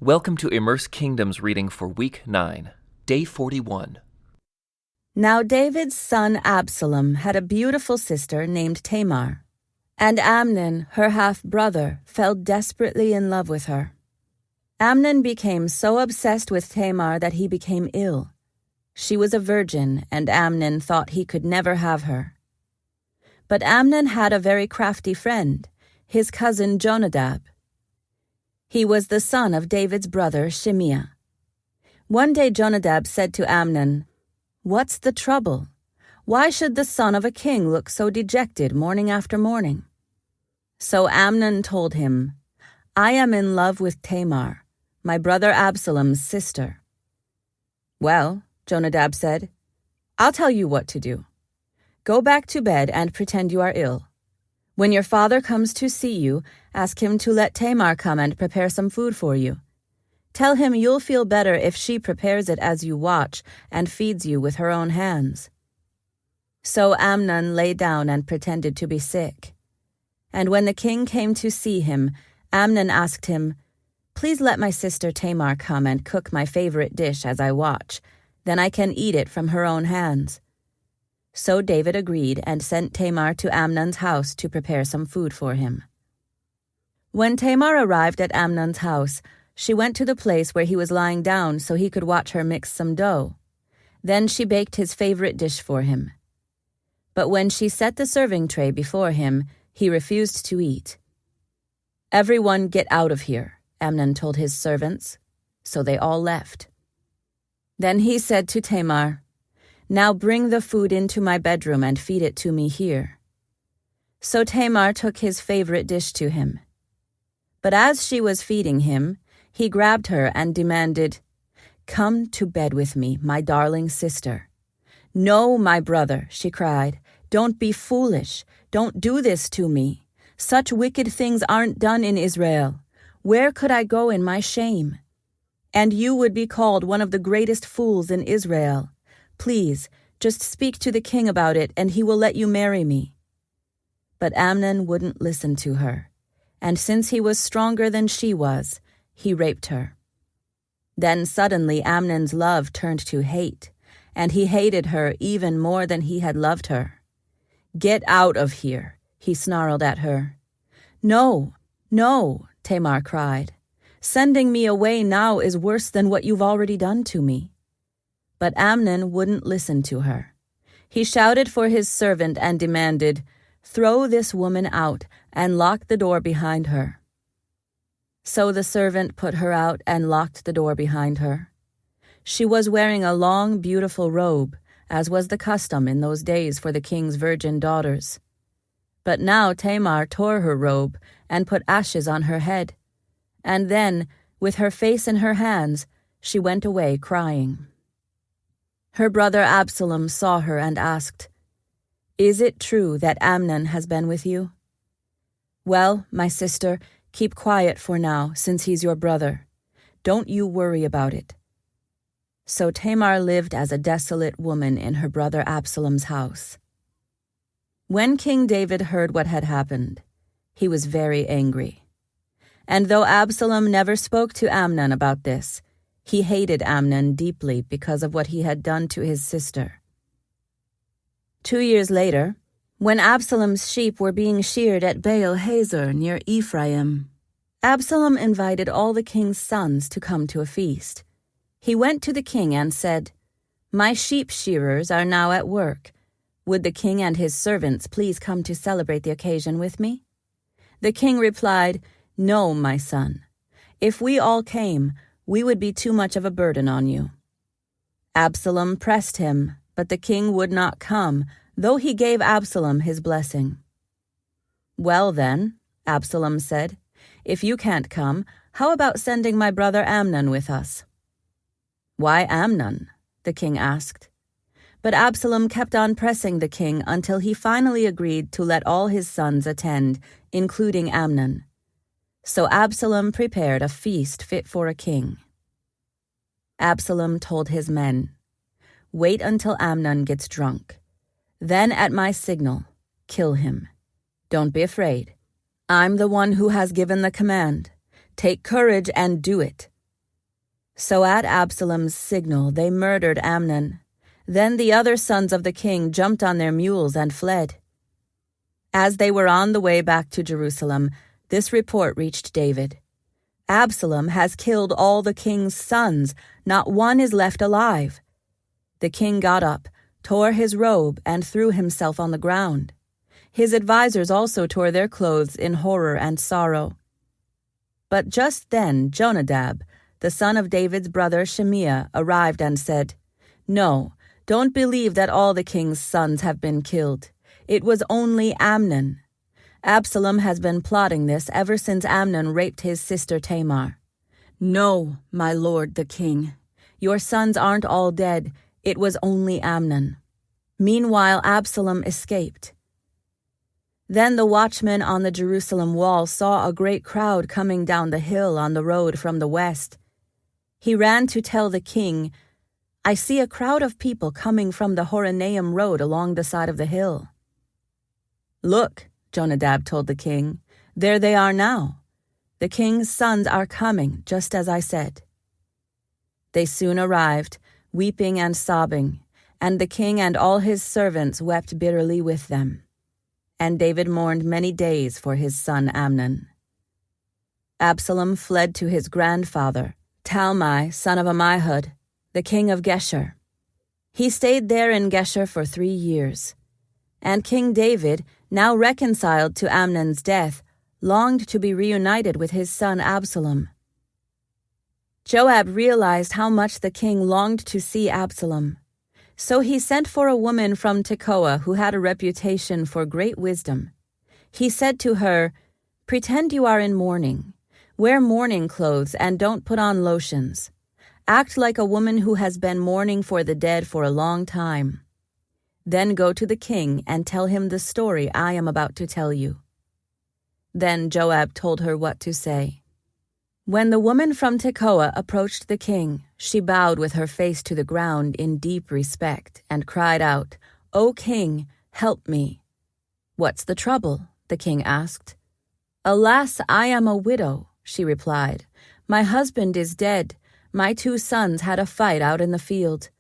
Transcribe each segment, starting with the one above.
Welcome to Immerse Kingdom's reading for Week 9, Day 41. Now David's son Absalom had a beautiful sister named Tamar, and Amnon, her half-brother, fell desperately in love with her. Amnon became so obsessed with Tamar that he became ill. She was a virgin, and Amnon thought he could never have her. But Amnon had a very crafty friend, his cousin Jonadab. He was the son of David's brother Shimeah. One day Jonadab said to Amnon, "What's the trouble? Why should the son of a king look so dejected morning after morning?" So Amnon told him, "I am in love with Tamar, my brother Absalom's sister." "Well," Jonadab said, "I'll tell you what to do. Go back to bed and pretend you are ill. When your father comes to see you, ask him to let Tamar come and prepare some food for you. Tell him you'll feel better if she prepares it as you watch and feeds you with her own hands." So Amnon lay down and pretended to be sick. And when the king came to see him, Amnon asked him, "Please let my sister Tamar come and cook my favorite dish as I watch. Then I can eat it from her own hands." So David agreed and sent Tamar to Amnon's house to prepare some food for him. When Tamar arrived at Amnon's house, she went to the place where he was lying down so he could watch her mix some dough. Then she baked his favorite dish for him. But when she set the serving tray before him, he refused to eat. "Everyone get out of here," Amnon told his servants. So they all left. Then he said to Tamar, "Now bring the food into my bedroom and feed it to me here." So Tamar took his favorite dish to him. But as she was feeding him, he grabbed her and demanded, "Come to bed with me, my darling sister." "No, my brother," she cried. "Don't be foolish. Don't do this to me. Such wicked things aren't done in Israel. Where could I go in my shame? And you would be called one of the greatest fools in Israel. Please, just speak to the king about it, and he will let you marry me." But Amnon wouldn't listen to her, and since he was stronger than she was, he raped her. Then suddenly Amnon's love turned to hate, and he hated her even more than he had loved her. "Get out of here," he snarled at her. "No, no," Tamar cried. "Sending me away now is worse than what you've already done to me." But Amnon wouldn't listen to her. He shouted for his servant and demanded, "Throw this woman out and lock the door behind her." So the servant put her out and locked the door behind her. She was wearing a long, beautiful robe, as was the custom in those days for the king's virgin daughters. But now Tamar tore her robe and put ashes on her head. And then, with her face in her hands, she went away crying. Her brother Absalom saw her and asked, "Is it true that Amnon has been with you?" "Well, my sister, keep quiet for now, since he's your brother. Don't you worry about it." So Tamar lived as a desolate woman in her brother Absalom's house. When King David heard what had happened, he was very angry. And though Absalom never spoke to Amnon about this, he hated Amnon deeply because of what he had done to his sister. 2 years later, when Absalom's sheep were being sheared at Baal-Hazor near Ephraim, Absalom invited all the king's sons to come to a feast. He went to the king and said, "My sheep shearers are now at work. Would the king and his servants please come to celebrate the occasion with me?" The king replied, "No, my son. If we all came, we would be too much of a burden on you." Absalom pressed him, but the king would not come, though he gave Absalom his blessing. "Well then," Absalom said, "if you can't come, how about sending my brother Amnon with us?" "Why Amnon?" the king asked. But Absalom kept on pressing the king until he finally agreed to let all his sons attend, including Amnon. So Absalom prepared a feast fit for a king. Absalom told his men, "Wait until Amnon gets drunk. Then at my signal, kill him. Don't be afraid. I'm the one who has given the command. Take courage and do it. So at Absalom's signal they murdered Amnon. Then the other sons of the king jumped on their mules and fled. As they were on the way back to Jerusalem, this report reached David. Absalom has killed all the king's sons. Not one is left alive. The king got up, tore his robe, and threw himself on the ground. His advisers also tore their clothes in horror and sorrow. But just then Jonadab, the son of David's brother Shimea, arrived and said, "No, don't believe that all the king's sons have been killed. It was only Amnon. Absalom has been plotting this ever since Amnon raped his sister Tamar. No, my lord the king, your sons aren't all dead. It was only Amnon." Meanwhile, Absalom escaped. Then the watchman on the Jerusalem wall saw a great crowd coming down the hill on the road from the west. He ran to tell the king, "I see a crowd of people coming from the Horonaim road along the side of the hill." "Look," Jonadab told the king, "there they are now. The king's sons are coming, just as I said." They soon arrived, weeping and sobbing, and the king and all his servants wept bitterly with them. And David mourned many days for his son Amnon. Absalom fled to his grandfather, Talmai, son of Ammihud, the king of Geshur. He stayed there in Geshur for 3 years. And King David, now reconciled to Amnon's death, longed to be reunited with his son Absalom. Joab realized how much the king longed to see Absalom. So he sent for a woman from Tekoa who had a reputation for great wisdom. He said to her, "Pretend you are in mourning. Wear mourning clothes and don't put on lotions. Act like a woman who has been mourning for the dead for a long time. Then go to the king and tell him the story I am about to tell you." Then Joab told her what to say. When the woman from Tekoa approached the king, she bowed with her face to the ground in deep respect and cried out, "O king, help me." "What's the trouble?" the king asked. "Alas, I am a widow," she replied. "My husband is dead. My 2 sons had a fight out in the field,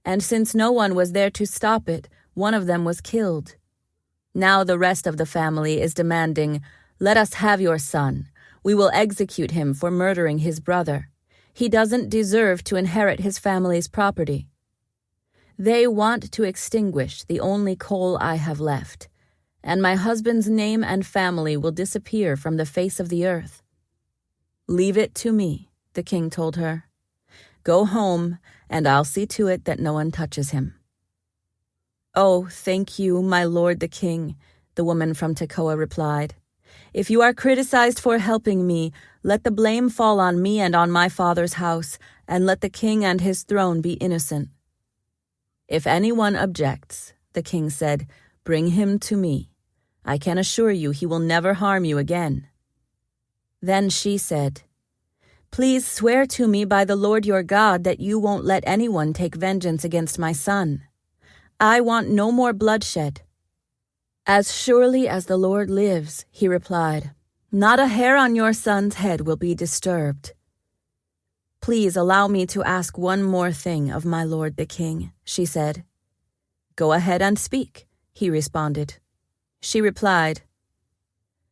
and since no one was there to stop it, one of them was killed. Now the rest of the family is demanding, 'Let us have your son. We will execute him for murdering his brother. He doesn't deserve to inherit his family's property.' They want to extinguish the only coal I have left, and my husband's name and family will disappear from the face of the earth." "Leave it to me," the king told her. "Go home, and I'll see to it that no one touches him." "Oh, thank you, my lord the king," the woman from Tekoa replied. "If you are criticized for helping me, let the blame fall on me and on my father's house, and let the king and his throne be innocent." "If anyone objects," the king said, "bring him to me. I can assure you he will never harm you again." Then she said, "Please swear to me by the Lord your God that you won't let anyone take vengeance against my son. I want no more bloodshed." "As surely as the Lord lives," he replied, "not a hair on your son's head will be disturbed." "Please allow me to ask one more thing of my lord the king," she said. "Go ahead and speak," he responded. She replied,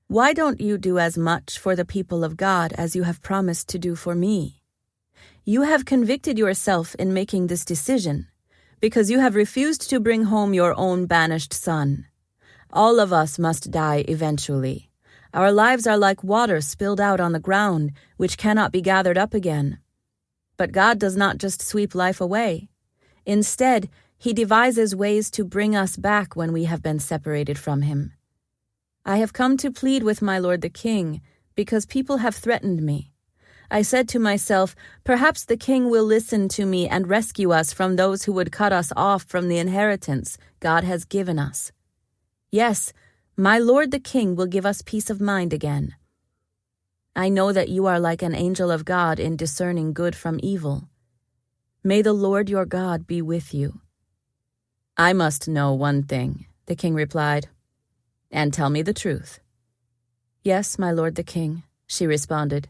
"Why don't you do as much for the people of God as you have promised to do for me? You have convicted yourself in making this decision, because you have refused to bring home your own banished son. All of us must die eventually. Our lives are like water spilled out on the ground, which cannot be gathered up again. But God does not just sweep life away. Instead, he devises ways to bring us back when we have been separated from him. I have come to plead with my lord the king, because people have threatened me. I said to myself, perhaps the king will listen to me and rescue us from those who would cut us off from the inheritance God has given us. Yes, my lord the king will give us peace of mind again. I know that you are like an angel of God in discerning good from evil. May the Lord your God be with you." "I must know one thing," the king replied, "and tell me the truth." "Yes, my lord the king," she responded.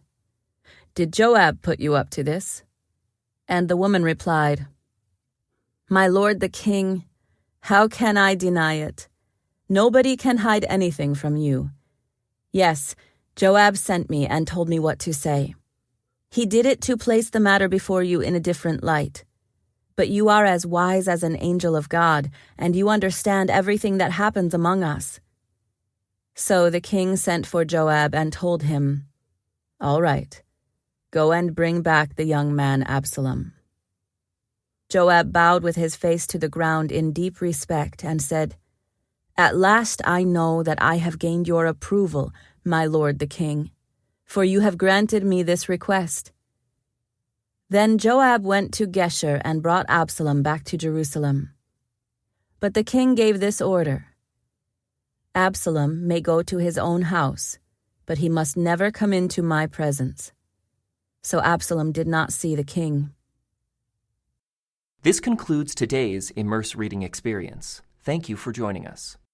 "Did Joab put you up to this?" And the woman replied, "My lord the king, how can I deny it? Nobody can hide anything from you. Yes, Joab sent me and told me what to say. He did it to place the matter before you in a different light. But you are as wise as an angel of God, and you understand everything that happens among us." So the king sent for Joab and told him, "All right, go and bring back the young man Absalom." Joab bowed with his face to the ground in deep respect and said, "At last I know that I have gained your approval, my lord the king, for you have granted me this request." Then Joab went to Geshur and brought Absalom back to Jerusalem. But the king gave this order: "Absalom may go to his own house, but he must never come into my presence." So Absalom did not see the king. This concludes today's Immerse reading experience. Thank you for joining us.